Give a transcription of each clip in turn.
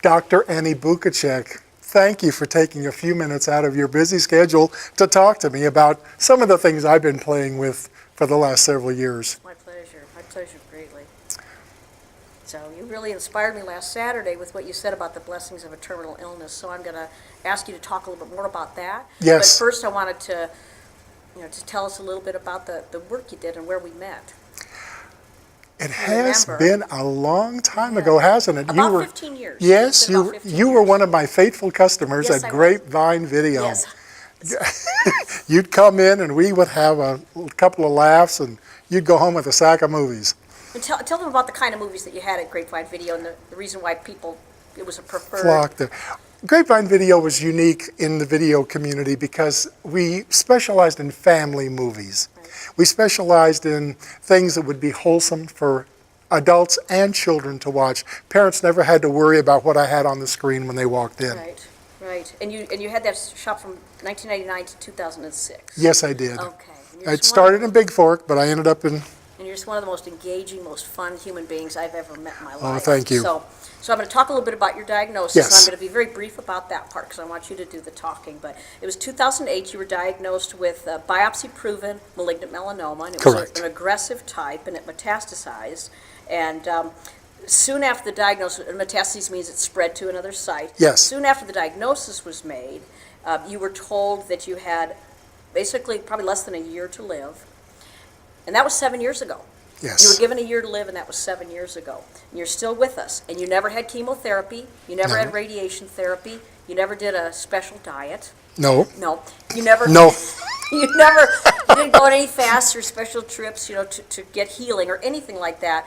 Dr. Annie Bukacek, thank you for taking a few minutes out of your busy schedule to talk to me about some of the things I've been playing with for the last several years. My pleasure greatly. So you really inspired me last Saturday with what you said about the blessings of a terminal illness, so I'm going to ask you to talk a little bit more about that. Yes. But first I wanted to, to tell us a little bit about the work you did and where we met. It has been a long time Yeah. ago, hasn't it? About 15 years. Yes, It's been about 15 you were years. one of my faithful customers Yes, at I was. Grapevine Video. Yes. You'd come in and we would have a couple of laughs and you'd go home with a sack of movies. And tell them about the kind of movies that you had at Grapevine Video and the reason why it was a preferred. Flocked there. Grapevine Video was unique in the video community because we specialized in family movies. Right. We specialized in things that would be wholesome for adults and children to watch. Parents never had to worry about what I had on the screen when they walked in. Right. And you had that shop from 1999 to 2006. Yes, I did. Okay. It started in Big Fork, but I ended up in... And you're just one of the most engaging, most fun human beings I've ever met in my life. Oh, thank you. So I'm going to talk a little bit about your diagnosis. Yes. And I'm going to be very brief about that part because I want you to do the talking. But it was 2008 you were diagnosed with biopsy-proven malignant melanoma. And it was Correct. an aggressive type, and it metastasized. And soon after the diagnosis, metastases means it spread to another site. Yes. Soon after the diagnosis was made, you were told that you had basically probably less than a year to live. And that was 7 years ago. Yes. You were given a year to live, and that was 7 years ago. And you're still with us. And you never had chemotherapy. You never No. had radiation therapy. You never did a special diet. No. No. You never. No. You didn't go on any fasts or special trips, to get healing or anything like that.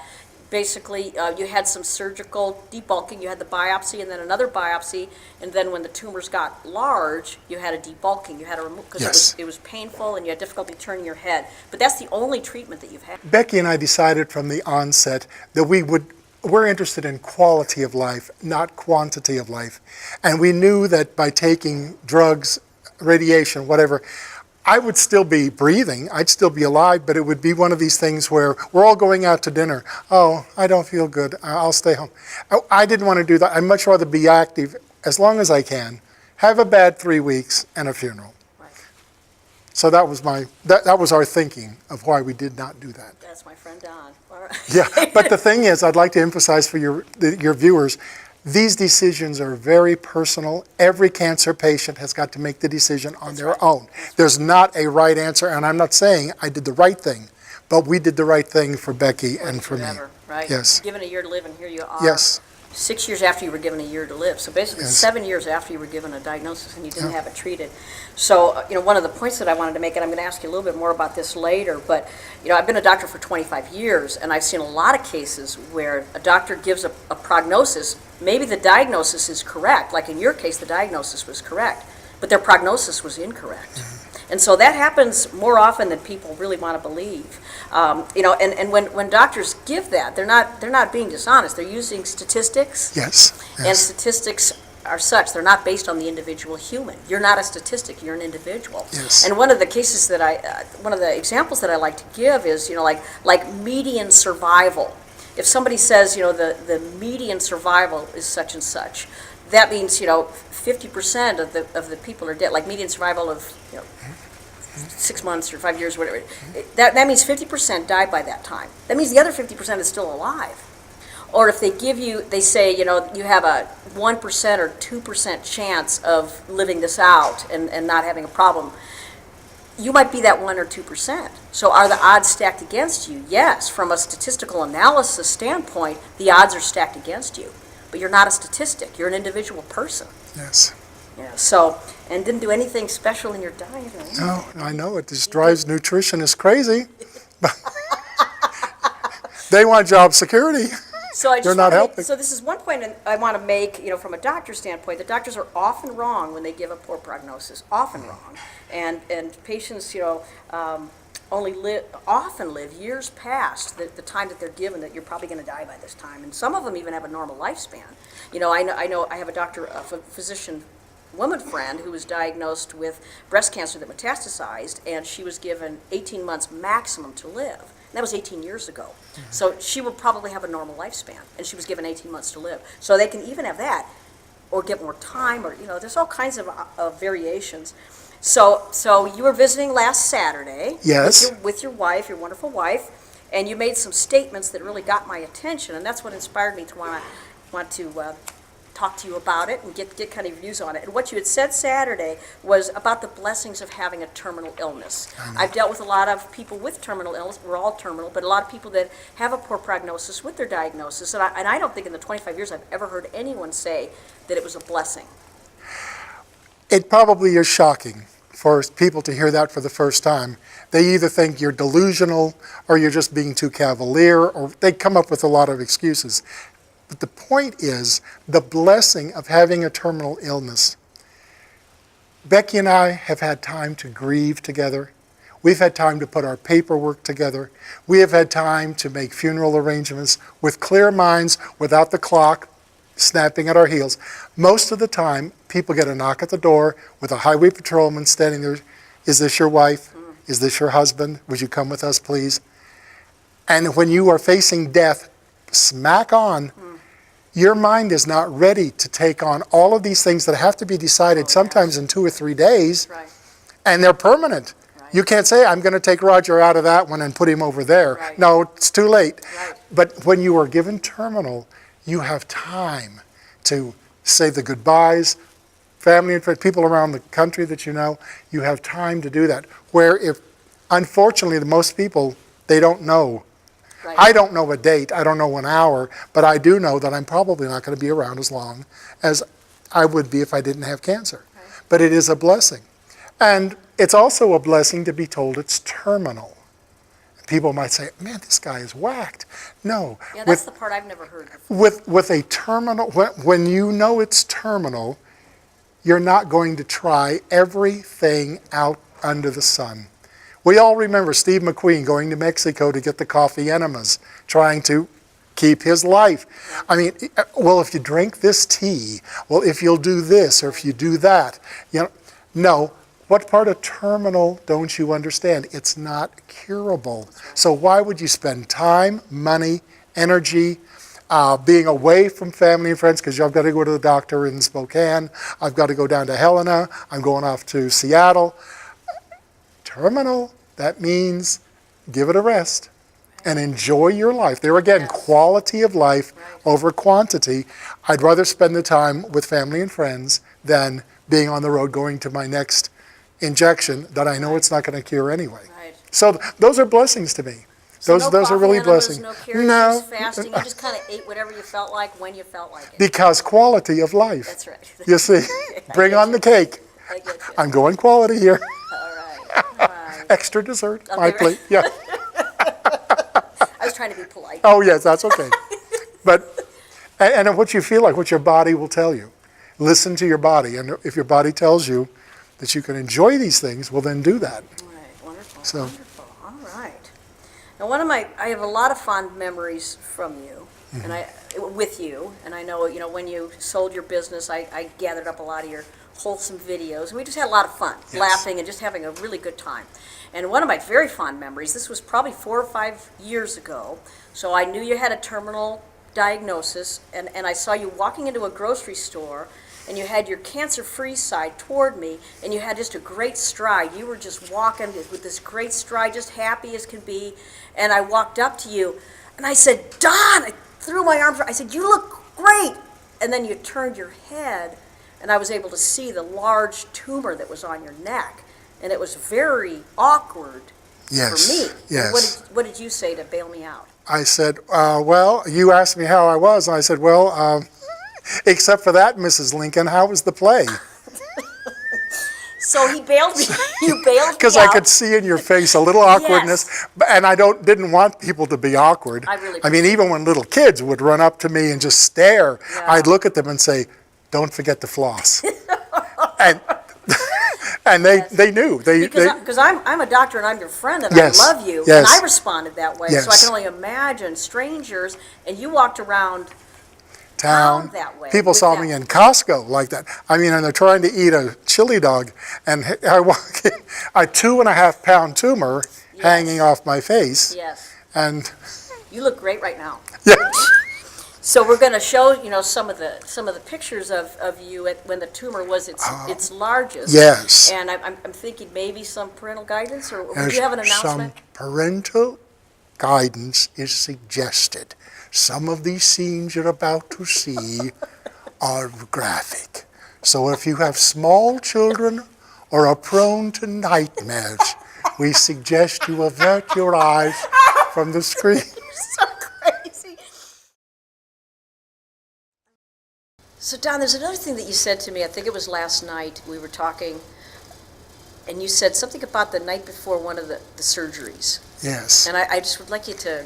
Basically, you had some surgical debulking. You had the biopsy and then another biopsy, and then when the tumors got large, you had a debulking. You had to remove because Yes. it was painful and you had difficulty turning your head. But that's the only treatment that you've had. Becky and I decided from the onset that we're interested in quality of life, not quantity of life. And we knew that by taking drugs, radiation, whatever, I would still be breathing, I'd still be alive, but it would be one of these things where we're all going out to dinner. Oh, I don't feel good, I'll stay home. I didn't want to do that. I'd much rather be active as long as I can, have a bad 3 weeks, and a funeral. Right. So that was our thinking of why we did not do that. That's my friend Don. All right. Yeah, but the thing is, I'd like to emphasize for your viewers, these decisions are very personal. Every cancer patient has got to make the decision on their own. There's not a right answer, and I'm not saying I did the right thing, but we did the right thing for Becky and for me. Whatever, right? Yes. Given a year to live, and here you are. Yes. 6 years after you were given a year to live. So basically Yes. 7 years after you were given a diagnosis and you didn't have it treated. So, one of the points that I wanted to make, and I'm going to ask you a little bit more about this later, but, I've been a doctor for 25 years, and I've seen a lot of cases where a doctor gives a prognosis. Maybe the diagnosis is correct. Like in your case, the diagnosis was correct, but their prognosis was incorrect. And so that happens more often than people really want to believe. And when doctors give that, they're not being dishonest. They're using statistics. Yes. And statistics are such, they're not based on the individual human. You're not a statistic, you're an individual. Yes. And one of the cases one of the examples that I like to give is, like median survival. If somebody says, the median survival is such and such, that means, 50% of the people are dead, like median survival of, 6 months or 5 years, whatever. That means 50% died by that time. That means the other 50% is still alive. Or if they say, you have a 1% or 2% chance of living this out and not having a problem, you might be that 1 or 2%. So are the odds stacked against you? Yes. From a statistical analysis standpoint, the odds are stacked against you. But you're not a statistic. You're an individual person. Yes. And didn't do anything special in your diet. No, I know it just drives nutritionists crazy. They want job security. So I They're just not want to helping. so this is one point I want to make, from a doctor's standpoint. The doctors are often wrong when they give a poor prognosis, often wrong. And patients, often live years past the time that they're given that you're probably going to die by this time. And some of them even have a normal lifespan. I know I have a physician woman friend who was diagnosed with breast cancer that metastasized, and she was given 18 months maximum to live. And that was 18 years ago. Mm-hmm. So she will probably have a normal lifespan, and she was given 18 months to live. So they can even have that. or get more time, or, there's all kinds of variations. So you were visiting last Saturday. Yes. With your wife, your wonderful wife, and you made some statements that really got my attention, and that's what inspired me to want to talk to you about it and get kind of your views on it. And what you had said Saturday was about the blessings of having a terminal illness. I've dealt with a lot of people with terminal illness. We're all terminal, but a lot of people that have a poor prognosis with their diagnosis. And I don't think in the 25 years I've ever heard anyone say that it was a blessing. It probably is shocking for people to hear that for the first time. They either think you're delusional or you're just being too cavalier, or they come up with a lot of excuses. But the point is the blessing of having a terminal illness. Becky and I have had time to grieve together. We've had time to put our paperwork together. We have had time to make funeral arrangements with clear minds, without the clock snapping at our heels. Most of the time, people get a knock at the door with a highway patrolman standing there. Is this your wife? Is this your husband? Would you come with us, please? And when you are facing death, smack on, your mind is not ready to take on all of these things that have to be decided sometimes in 2 or 3 days, Right. and they're permanent. Right. You can't say, I'm going to take Roger out of that one and put him over there. Right. No, it's too late. Right. But when you are given terminal, you have time to say the goodbyes, family and friends, people around the country that you know, you have time to do that. Where if, unfortunately, most people, they don't know. Right. I don't know a date, I don't know an hour, but I do know that I'm probably not going to be around as long as I would be if I didn't have cancer. Right. But it is a blessing. And it's also a blessing to be told it's terminal. People might say, man, this guy is whacked. No. Yeah, that's the part I've never heard before. With a terminal, when you know it's terminal, you're not going to try everything out under the sun. We all remember Steve McQueen going to Mexico to get the coffee enemas, trying to keep his life. I mean, well, if you drink this tea, well, if you'll do this or if you do that, no. What part of terminal don't you understand? It's not curable. So why would you spend time, money, energy, being away from family and friends, because I've got to go to the doctor in Spokane, I've got to go down to Helena, I'm going off to Seattle. Terminal, that means give it a rest and enjoy your life. There again, quality of life over quantity. I'd rather spend the time with family and friends than being on the road going to my next injection that I know it's not going to cure anyway. Right. So those are blessings to me. So Those are really blessings. No carries, fasting. You just kind of ate whatever you felt like when you felt like it. Because quality of life. That's right. You see, bring on the cake. I get you. I'm going quality here. All right. All right. Extra dessert, Okay, my right. plate. Yeah. I was trying to be polite. Oh yes, that's okay. But and what you feel like, what your body will tell you. Listen to your body, and if your body tells you that you can enjoy these things, well then do that. All right. Wonderful. So- Wonderful. All right. Now, I have a lot of fond memories from you, and with you, and I know, when you sold your business, I gathered up a lot of your wholesome videos, and we just had a lot of fun, laughing and just having a really good time. And one of my very fond memories, this was probably 4 or 5 years ago, so I knew you had a terminal diagnosis, and I saw you walking into a grocery store, and you had your cancer-free side toward me, and you had just a great stride. You were just walking with this great stride, just happy as can be, and I walked up to you, and I said, Don! I threw my arms around, I said, you look great! And then you turned your head, and I was able to see the large tumor that was on your neck, and it was very awkward Yes. for me. Yes. What did you say to bail me out? I said, well, you asked me how I was, and I said, well, except for that, Mrs. Lincoln, how was the play? So he bailed me. You bailed me Because out. I could see in your face a little awkwardness, and I didn't want people to be awkward. I really mean, even when little kids would run up to me and just stare, Yeah. I'd look at them and say, "Don't forget to floss." and and they knew. Because I'm a doctor and I'm your friend and Yes, I love you. yes. And I responded that way. So I Yes. can only imagine strangers, and you walked around town. that way People with saw that. me in Costco like that. I mean, and they're trying to eat a chili dog, and I walk in, a 2.5-pound tumor hanging off my face, Yes. and You look great right now. yeah, So we're going to show, some of the pictures of you when the tumor was its largest. Yes. And I'm thinking maybe some parental guidance, or would There's you have an some announcement? parental guidance is suggested. Some of these scenes you're about to see are graphic. So if you have small children or are prone to nightmares, we suggest you avert your eyes from the screen. So crazy. So Don, there's another thing that you said to me. I think it was last night. We were talking, and you said something about the night before one of the surgeries. Yes. And I just would like you to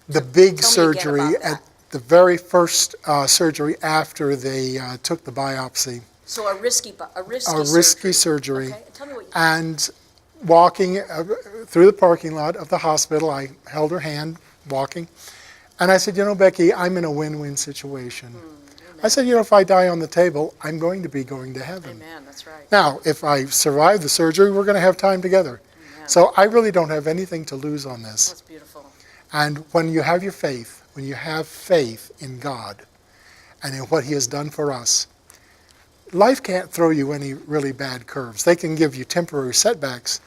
The big tell me again surgery, about that. at the very first surgery after they took the biopsy, So a risky surgery. Okay, tell me what you. And walking through the parking lot of the hospital, I held her hand, walking, and I said, Becky, I'm in a win-win situation. I said, if I die on the table, I'm going to be going to heaven. Amen, that's right. Now, if I survive the surgery, we're going to have time together. Amen. So I really don't have anything to lose on this. That's beautiful. And when you have your faith, when you have faith in God and in what He has done for us, life can't throw you any really bad curves. They can give you temporary setbacks,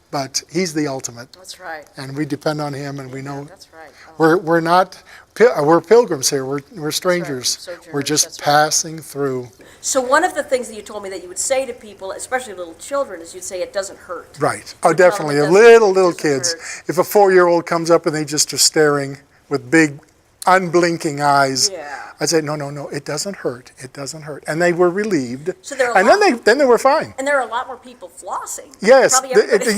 but He's the ultimate. That's right. And we depend on Him, and we know That's right. Oh, we're pilgrims here. We're strangers. Sojourners, We're just that's right. passing through. So one of the things that you told me that you would say to people, especially little children, is you'd say it doesn't hurt. Right. Oh, You tell them definitely. it Little doesn't kids. hurt. If a 4-year-old comes up and they just are staring with big, unblinking eyes, Yeah. I'd say, no, it doesn't hurt. It doesn't hurt. And they were relieved. So there are a and lot- then they were fine. And there are a lot more people flossing. Yes. Probably everybody.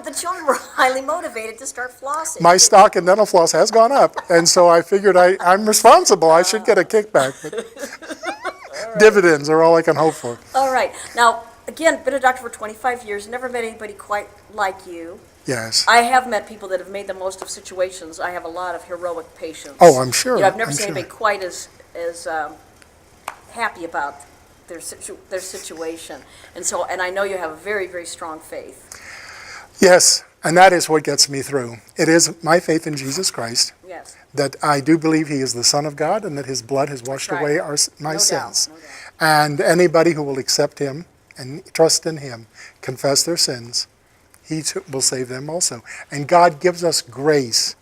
The children were highly motivated to start flossing. My stock in dental floss has gone up, and so I figured I'm responsible. I should get a kickback. But dividends are all I can hope for. All right. Now, again, been a doctor for 25 years, never met anybody quite like you. Yes. I have met people that have made the most of situations. I have a lot of heroic patience. Oh, I'm sure. I've never I'm seen sure. anybody quite as happy about their situation. And I know you have a very, very strong faith. Yes, and that is what gets me through. It is my faith in Jesus Christ, Yes. that I do believe He is the Son of God and that His blood has washed right. away my No sins. doubt, no doubt. And anybody who will accept Him and trust in Him, confess their sins, He too will save them also. And God gives us grace.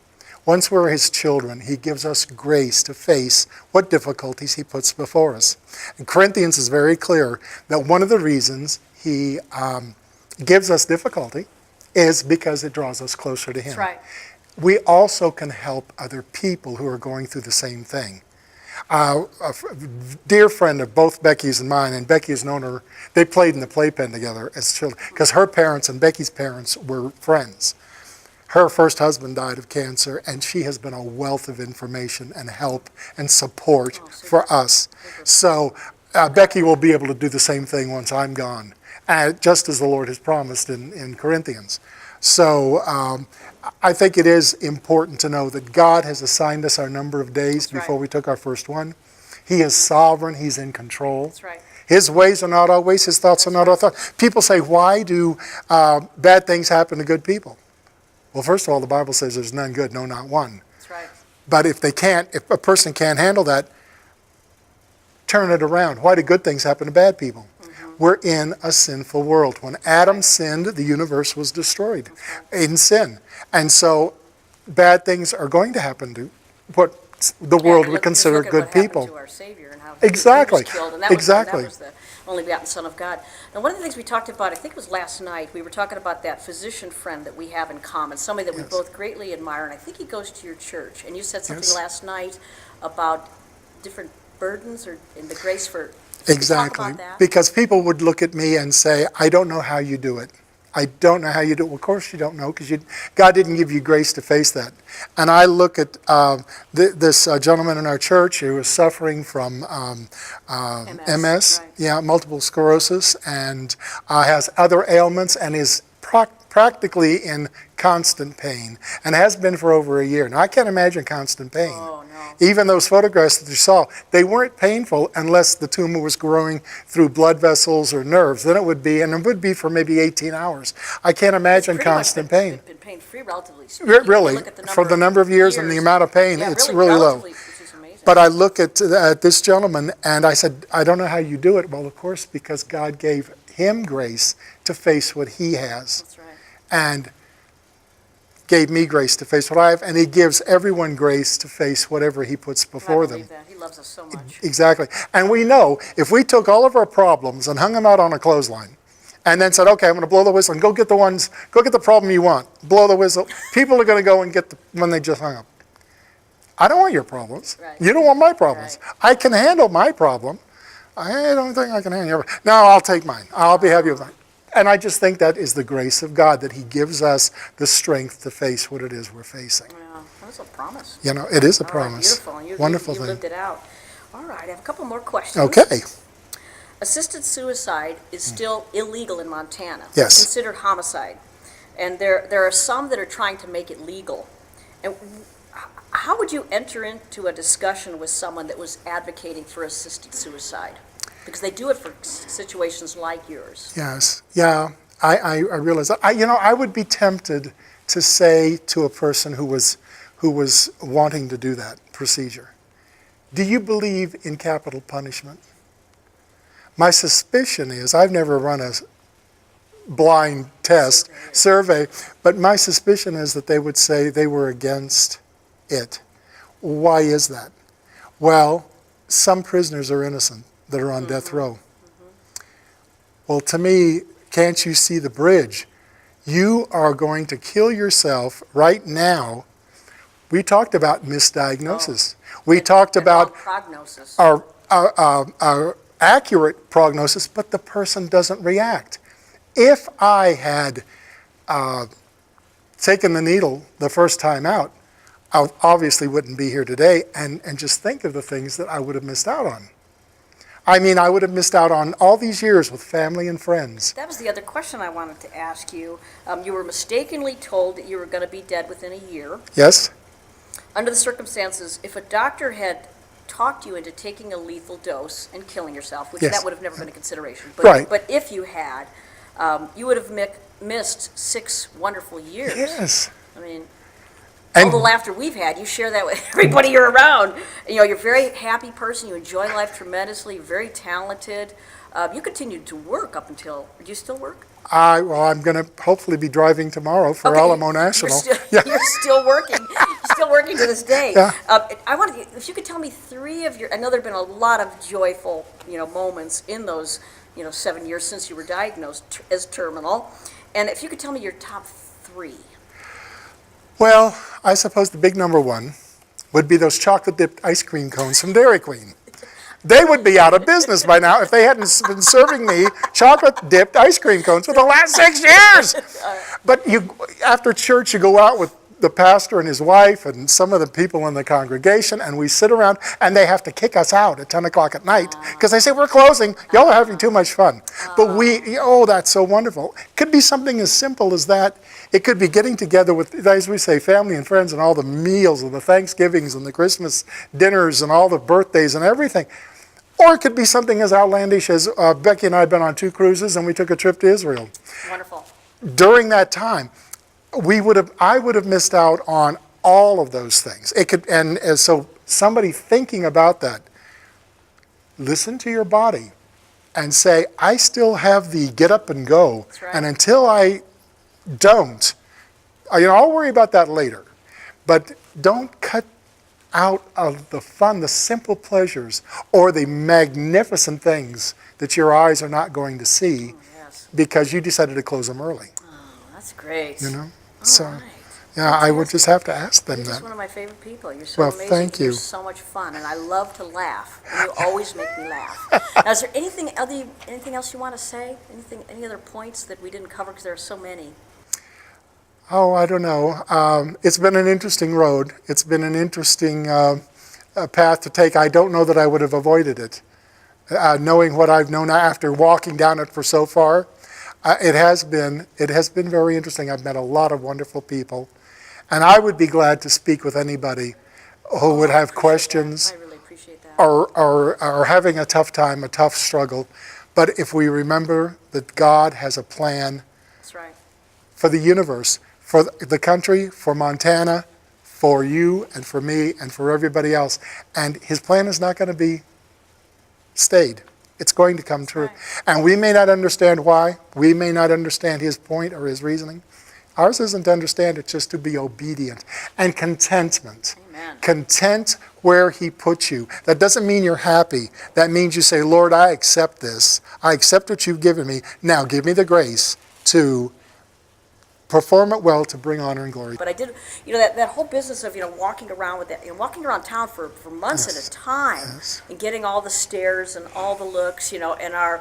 Once we're His children, He gives us grace to face what difficulties He puts before us. And Corinthians is very clear that one of the reasons He gives us difficulty is because it draws us closer to Him. That's right. We also can help other people who are going through the same thing. Dear friend of both Becky's and mine, and Becky has known her, they played in the playpen together as children, because her parents and Becky's parents were friends. Her first husband died of cancer, and she has been a wealth of information and help and support for us. So Becky will be able to do the same thing once I'm gone, just as the Lord has promised in Corinthians. So I think it is important to know that God has assigned us our number of days before we took our first one. He is sovereign. He's in control. That's right. His ways are not our ways. His thoughts are not our thoughts. People say, why do bad things happen to good people? Well, first of all, the Bible says there's none good, no, not one. That's right. But if a person can't handle that, turn it around. Why do good things happen to bad people? We're in a sinful world. When Adam sinned, the universe was destroyed in sin. And so bad things are going to happen to what the world would consider good people. To our Savior and how Exactly. He was killed, and that Exactly. was the only begotten Son of God. Now, one of the things we talked about, I think it was last night, we were talking about that physician friend that we have in common, somebody that we Yes. both greatly admire, and I think he goes to your church. And you said something Yes. last night about different burdens or in the grace for. Exactly. Talk about that. Because people would look at me and say, I don't know how you do it. I don't know how you do it. Well, of course you don't know, because God didn't give you grace to face that. And I look at this gentleman in our church who is suffering from MS, right. multiple sclerosis, and has other ailments, and is practically in constant pain, and has been for over a year. Now, I can't imagine constant pain. Oh, no. Even those photographs that you saw, they weren't painful unless the tumor was growing through blood vessels or nerves. Then it would be, and it would be for maybe 18 hours. I can't imagine constant pain. Been pain-free, relatively speaking. Really, for the number of years and the amount of pain, yeah, it's really low. Which is amazing. But I look at this gentleman and I said, I don't know how you do it. Well, of course, because God gave him grace to face what he has. That's right. And gave me grace to face what I have, and he gives everyone grace to face whatever he puts before them. That. He loves us so much. Exactly. And we know if we took all of our problems and hung them out on a clothesline and then said, okay, I'm going to blow the whistle and go get the problem you want, blow the whistle, people are going to go and get the one they just hung up. I don't want your problems. Right. You don't want my problems. Right. I can handle my problem. I don't think I can handle yours. No, I'll take mine. I'll be happy with mine. And I just think that is the grace of God, that he gives us the strength to face what it is we're facing. Yeah, that's a promise. You know, it is a All right, promise. beautiful. Wonderful you thing. lived it out. All right, I have a couple more questions. Okay. Assisted suicide is still illegal in Montana. Yes. It's considered homicide. And there are some that are trying to make it legal. And how would you enter into a discussion with someone that was advocating for assisted suicide? Because they do it for situations like yours. Yes. Yeah. I realize that. I would be tempted to say to a person who was wanting to do that procedure, do you believe in capital punishment? My suspicion is, I've never run a blind test survey, but my suspicion is that they would say they were against it. Why is that? Well, some prisoners are innocent that are on death row. Well, to me, can't you see the bridge? You are going to kill yourself right now. We talked about misdiagnosis. We talked about prognosis. our accurate prognosis, but the person doesn't react. If I had taken the needle the first time out, I obviously wouldn't be here today, and just think of the things that I would have missed out on. I mean, I would have missed out on all these years with family and friends. That was the other question I wanted to ask you. You were mistakenly told that you were going to be dead within a year. Yes? Under the circumstances, if a doctor had talked you into taking a lethal dose and killing yourself, which Yes. that would have never been a consideration, but, Right. but if you had, you would have missed 6 wonderful years. Yes. I mean, And all the laughter we've had, you share that with everybody you're around. You know, you're a very happy person, you enjoy life tremendously, you're very talented. You continued to work up until, do you still work? I'm going to hopefully be driving tomorrow for Okay, Alamo National. You're still working. You're still working to this day. Yeah. I wanted, if you could tell me 3 of your, I know there've been a lot of joyful, moments in those, 7 years since you were diagnosed as terminal. And if you could tell me your top 3. Well, I suppose the big number one would be those chocolate-dipped ice cream cones from Dairy Queen. They would be out of business by now if they hadn't been serving me chocolate-dipped ice cream cones for the last 6 years. But after church, you go out with the pastor and his wife and some of the people in the congregation, and we sit around, and they have to kick us out at 10 o'clock at night because they say, we're closing. Y'all are having too much fun. But that's so wonderful. It could be something as simple as that. It could be getting together with, as we say, family and friends and all the meals and the Thanksgivings and the Christmas dinners and all the birthdays and everything. Or it could be something as outlandish as Becky and I had been on 2 cruises and we took a trip to Israel. Wonderful. During that time, I would have missed out on all of those things. So somebody thinking about that, listen to your body and say, I still have the get up and go. That's right. And until I don't, I'll worry about that later. But don't cut out of the fun, the simple pleasures, or the magnificent things that your eyes are not going to see Yes. because you decided to close them early. That's great. So, Right. yeah, I would just have to ask them You're just that. one of my favorite people. You're so Well, amazing. thank you. You're so much fun, and I love to laugh. And you always make me laugh. Now, is there anything else you want to say? Any other points that we didn't cover because there are so many? Oh, I don't know. It's been an interesting road. It's been an interesting path to take. I don't know that I would have avoided it. Knowing what I've known after walking down it for so far, it has been very interesting. I've met a lot of wonderful people, and I would be glad to speak with anybody who would have Appreciate that. questions I really appreciate that. are having a tough time, a tough struggle. But if we remember that God has a plan That's right. for the universe, for the country, for Montana, for you and for me and for everybody else, and his plan is not going to be stayed. It's going to come true. right. And we may not understand why. We may not understand his point or his reasoning. Ours isn't to understand, it's just to be obedient. And contentment. Amen. Content where he puts you. That doesn't mean you're happy. That means you say, Lord, I accept this. I accept what you've given me. Now give me the grace to perform it well, to bring honor and glory. But I did, that whole business of, walking around with that, walking around town for months Yes. at a time, Yes. and getting all the stares and all the looks, and our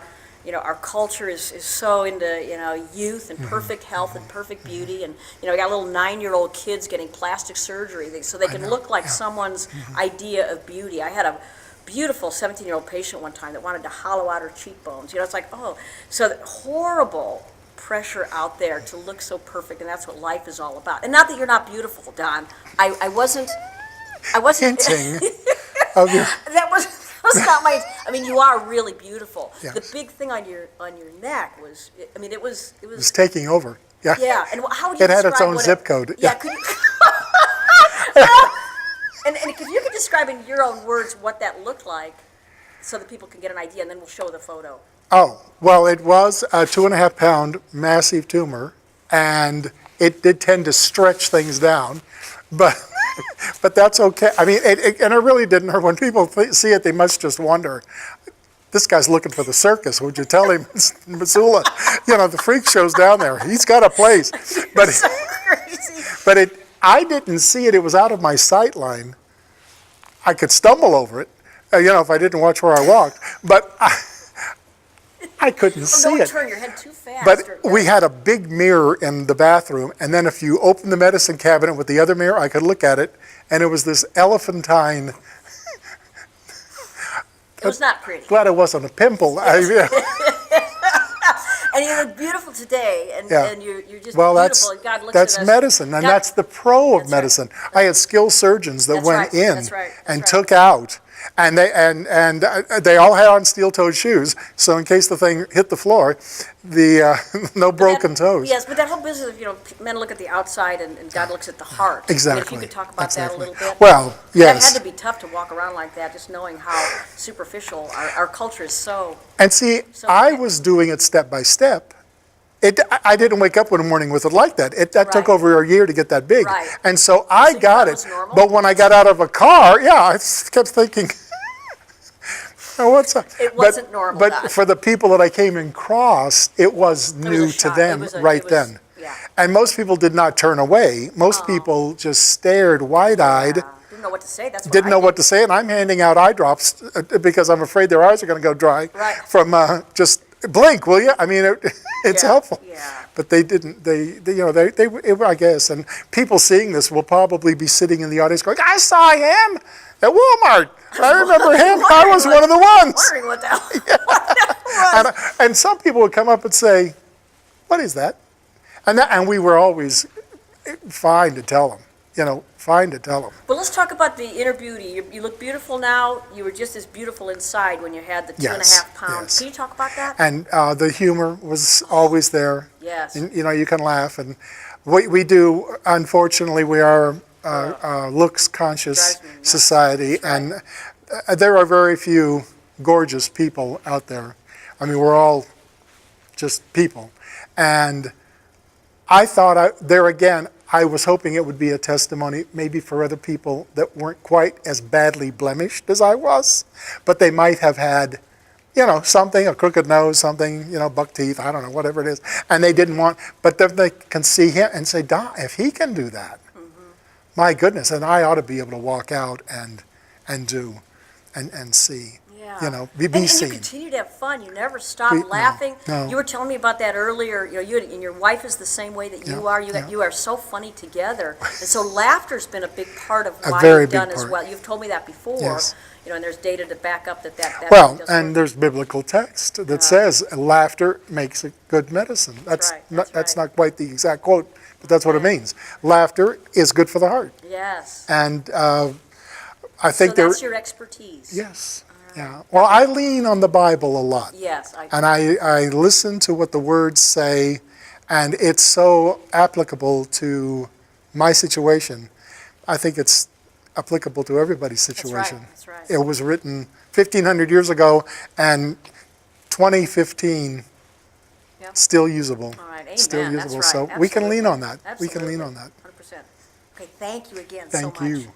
culture is so into, youth and perfect health and perfect beauty, and, we got little 9-year-old kids getting plastic surgery, so they can look like someone's idea of beauty. I had a beautiful 17-year-old patient one time that wanted to hollow out her cheekbones. It's like, oh, so horrible pressure out there to look so perfect, and that's what life is all about. And not that you're not beautiful, Don. I wasn't Hinting of your, that was not my. I mean, you are really beautiful. Yes. The big thing on your neck was. I mean, it was. it's taking over. Yeah. Yeah. And how would you It had its describe own what zip code. Yeah. Yeah. Could you, and if you could describe in your own words what that looked like, so that people can get an idea, and then we'll show the photo. Oh, well, it was a 2.5-pound massive tumor, and it did tend to stretch things down, but but that's okay. I mean, and it really didn't hurt. When people see it, they must just wonder, this guy's looking for the circus. Would you tell him, Missoula? The freak show's down there. He's got a place. But So crazy. but I didn't see it. It was out of my sight line. I could stumble over it, if I didn't watch where I walked. But I couldn't see Don't it. turn your head too fast. But or- we had a big mirror in the bathroom, and then if you open the medicine cabinet with the other mirror, I could look at it, and it was this elephantine. It was not pretty. Glad it wasn't a pimple. And you look beautiful today, and, Yeah. and you're just Well, beautiful. And God looks that's at us. medicine, and God- that's the pro of That's right. medicine. I had skilled surgeons that That's went right. in That's right. That's and right. took out, and they all had on steel-toed shoes, so in case the thing hit the floor, no broken toes. Yes, but that whole business of, men look at the outside and God looks at the heart. Exactly. If you could talk about that a little bit. Well, That yes. had to be tough to walk around like that, just knowing how superficial our culture is so. And see, So- I was doing it step by step. I didn't wake up one morning with it like that. That took Right. over a year to get that big. Right. And so I So you got thought it it. was normal? But when I got out of a car, I kept thinking, oh, what's up? It wasn't normal, But Don. for the people that I came across, it was new to shock. them It was right it was- then. Yeah. And most people did not turn away. Most people just stared wide-eyed. Didn't know what to say. That's what Didn't I know did. what to say, and I'm handing out eye drops because I'm afraid their eyes are going to go dry Right. from just blink, will you? I mean, it's Yeah, helpful. yeah. But they didn't. I guess, and people seeing this will probably be sitting in the audience going, "I saw him at Walmart. I remember him. I was one of the ones." Wondering what the hell that was. And some people would come up and say, "What is that?" And we were always fine to tell them. Fine to tell them. Well, let's talk about the inner beauty. You look beautiful now. You were just as beautiful inside when you had the 2.5 pounds. yes. Can you talk about that? And the humor was always there. Yes. And, you can laugh. And we do, unfortunately, we are a looks-conscious Drives me nuts. society. That's right. And there are very few gorgeous people out there. I mean, we're all just people. And I thought, there again, I was hoping it would be a testimony maybe for other people that weren't quite as badly blemished as I was, but they might have had, something, a crooked nose, something, buck teeth, I don't know, whatever it is, and they didn't want, but then they can see him and say, Don, if he can do that, my goodness, and I ought to be able to walk out and do, and see. Yeah. Be and seen. you continue to have fun. You never stop No, laughing. no. You were telling me about that earlier. You and your wife is the same way that you Yeah, are. yeah. You are so funny together, and so laughter's been a big part of A why very you've done big as part. well. You've told me that before. Yes. And there's data to back up that Well, does and work. there's biblical text that says laughter makes a good medicine. right, That's right. not quite the exact quote, but that's what it means. Laughter is good for the heart. Yes. And I think So there, that's your expertise? yes, yeah. Well, I lean on the Bible a lot. Yes, And I listen to what the words say, and it's so applicable to my situation. I think it's applicable to everybody's that's right, situation. that's right. It was written 1,500 years ago, and 2015, Yep. still usable. All right, Still amen, that's usable. right. So we can lean Absolutely. on that. We can lean Absolutely. on that. 100%. Okay, thank you again so Thank much. you.